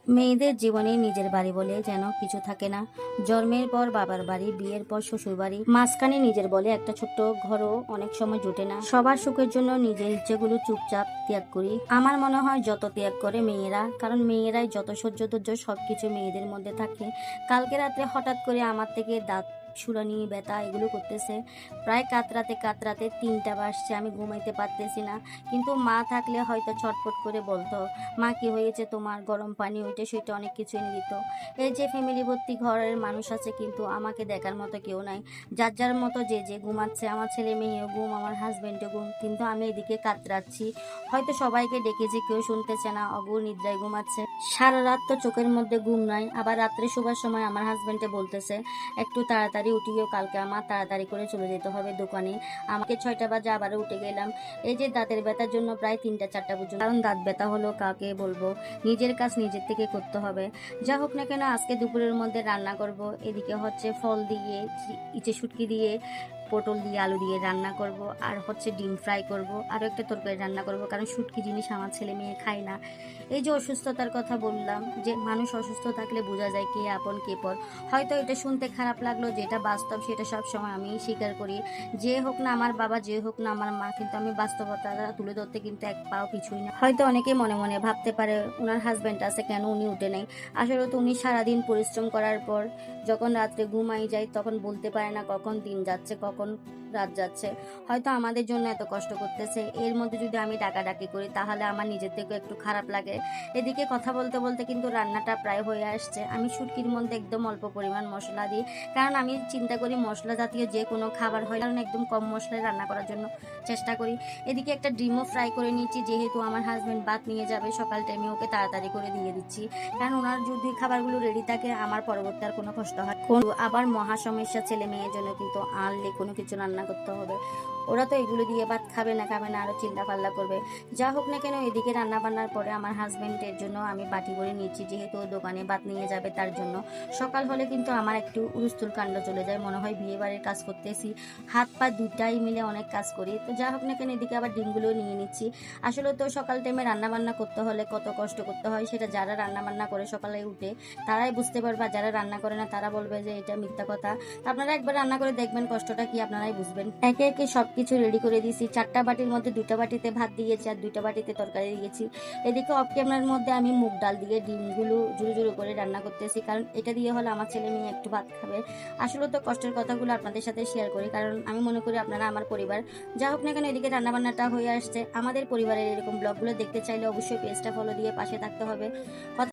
মেয়েদের জীবনে নিজের বাড়ি বলে যেন কিছু থাকে না। জন্মের পর বাবার বাড়ি, বিয়ের পর শ্বশুর বাড়ি, মাঝখানে নিজের বলে একটা ছোট্ট ঘরও অনেক সময় জুটে না। সবার সুখের জন্য নিজের ইচ্ছেগুলো চুপচাপ ত্যাগ করি। আমার মনে হয় যত ত্যাগ করে মেয়েরা, কারণ মেয়েরাই যত সহ্য ধৈর্য সবকিছু মেয়েদের মধ্যে থাকে। কালকে রাত্রে হঠাৎ করে আমার থেকে দাঁত শুলানি ব্যথা এগুলো করতেছে। প্রায় কাতরাতে কাতরাতে 3টা বাজছে, আমি ঘুমাইতে পারতেছি না। কিন্তু মা থাকলে হয়তো ছটফট করে বলতো, মা কি হয়েছে তোমার, গরম পানি ওইটা সেটা অনেক কিছু এনে দিত। এই যে ফ্যামিলি ভর্তি ঘরের মানুষ আছে, কিন্তু আমাকে দেখার মতো কেউ নাই। যার যার মতো যে যে ঘুমাচ্ছে, আমার ছেলে মেয়েও ঘুম, আমার হাজবেন্ডও ঘুম, কিন্তু আমি এদিকে কাতরাচ্ছি। হয়তো সবাইকে ডেকেছি, কেউ শুনতেছে না, অগু নিদ্রায় ঘুমাচ্ছে। সারা রাত তো চোখের মধ্যে ঘুম নাই। আবার রাত্রে শোবার সময় আমার হাজবেন্ডে বলতেছে একটু তাড়াতাড়ি উঠিও, কালকে আমার তাড়াতাড়ি করে চলে যেতে হবে দোকানে। আমাকে 6টা বাজে আবারও উঠে গেলাম। এই যে দাঁতের ব্যথার জন্য প্রায় 3টা 4টা পর্যন্ত, কারণ দাঁত ব্যথা হলো কাকে বলবো, নিজের কাজ নিজের থেকে করতে হবে। যা হোক না কেন, আজকে দুপুরের মধ্যে রান্না করব। এদিকে হচ্ছে ফল দিয়ে, ইচে শুটকি দিয়ে, পটল দিয়ে, আলু দিয়ে রান্না করব, আর হচ্ছে ডিম ফ্রাই করব, আরও একটা তরকারি রান্না করব, কারণ শুটকি জিনিস আমার ছেলে মেয়ে খায় না। এই যে অসুস্থতার কথা বললাম, যে মানুষ অসুস্থ থাকলে বোঝা যায় কে আপন কে পর। হয়তো এটা শুনতে খারাপ লাগলো, যেটা বাস্তব সেটা সব সময় আমি স্বীকার করি। যে হোক না আমার বাবা, যে হোক না আমার মা, কিন্তু আমি বাস্তবতা তুলে ধরতে কিন্তু এক পাও পিছুই না। হয়তো অনেকে মনে মনে ভাবতে পারে ওনার হাজবেন্ড আছে কেন উনি উঠে নেই। আসলে তো উনি সারাদিন পরিশ্রম করার পর যখন রাত্রে ঘুমাই যায়, তখন বলতে পারে না কখন দিন যাচ্ছে কখন রাত যাচ্ছে। হয়তো আমাদের জন্য এত কষ্ট করতেছে, এর মধ্যে যদি আমি ডাকাডাকি করি তাহলে আমার নিজের থেকে একটু খারাপ লাগে। এদিকে কথা বলতে বলতে কিন্তু রান্নাটা প্রায় হয়ে আসছে। আমি শুটকির মধ্যে একদম অল্প পরিমাণ মশলা দিই, কারণ আমি চিন্তা করি মশলা জাতীয় যে কোনো খাবার হয়, কারণ একদম কম মশলায় রান্না করার জন্য চেষ্টা করি। এদিকে একটা ডিমও ফ্রাই করে নিচ্ছি, যেহেতু আমার হাজবেন্ড ভাত নিয়ে যাবে সকাল টাইমে, ওকে তাড়াতাড়ি করে দিয়ে দিচ্ছি, কারণ ওনার যদি খাবারগুলো রেডি থাকে আমার পরবর্তী আর কোনো কষ্ট হয়। আবার মহা সমস্যা, ছেলে মেয়ের জন্য কিন্তু আনলে কোনো কিছু রান্না করতে হবে। ওরা তো এগুলো দিয়ে ভাত খাবে না খাবে না, আরো চিল্লা পাল্লা করবে। যা হোক না কেন, এদিকে রান্না বান্নার পরে আমার হাজবেন্ডের জন্য আমি বাটি করে নিচ্ছি, যেহেতু ও দোকানে ভাত নিয়ে যাবে তার জন্য। সকাল হলে কিন্তু আমার একটু উড়ুস্তুল কাণ্ড চলে যায়, মনে হয় বিয়ে বাড়ির কাজ করতেছি। হাত পা দুটাই মিলে অনেক কাজ করি। তো যা হোক না কেন, এদিকে আবার ডিমগুলো নিয়ে নিচ্ছি। আসলে তো সকাল টাইমে রান্না বান্না করতে হলে কত কষ্ট করতে হয়, সেটা যারা রান্না বান্না করে সকালে উঠে তারাই বুঝতে পারবে, যারা রান্না করে না তারা বলবে যে এটা মিথ্যা কথা। আপনারা একবার রান্না করে দেখবেন, কষ্টটা কি আপনারাই বুঝবেন। একে একে সবকিছু রেডি করে দিয়েছি। 4টা বাটির মধ্যে 2টা বাটিতে ভাত দিয়েছি, আর 2টা বাটিতে তরকারি দিয়েছি। এদিকে অফ ক্যামেরার মধ্যে আমি মুগ ডাল দিয়ে ডিমগুলো জুড়ো জুড়ো করে রান্না করতেছি, কারণ এটা দিয়ে হলে আমার ছেলে মেয়ে একটু ভাত খাবে। আসলে তো কষ্টের কথাগুলো আপনাদের সাথে শেয়ার করি, কারণ আমি মনে করি আপনারা আমার পরিবার। যা হোক না কেন, এদিকে রান্নাবান্নাটা হয়ে আসছে। আমাদের পরিবারের এরকম ব্লগগুলো দেখতে চাইলে অবশ্যই পেজটা ফলো দিয়ে পাশে থাকতে হবে।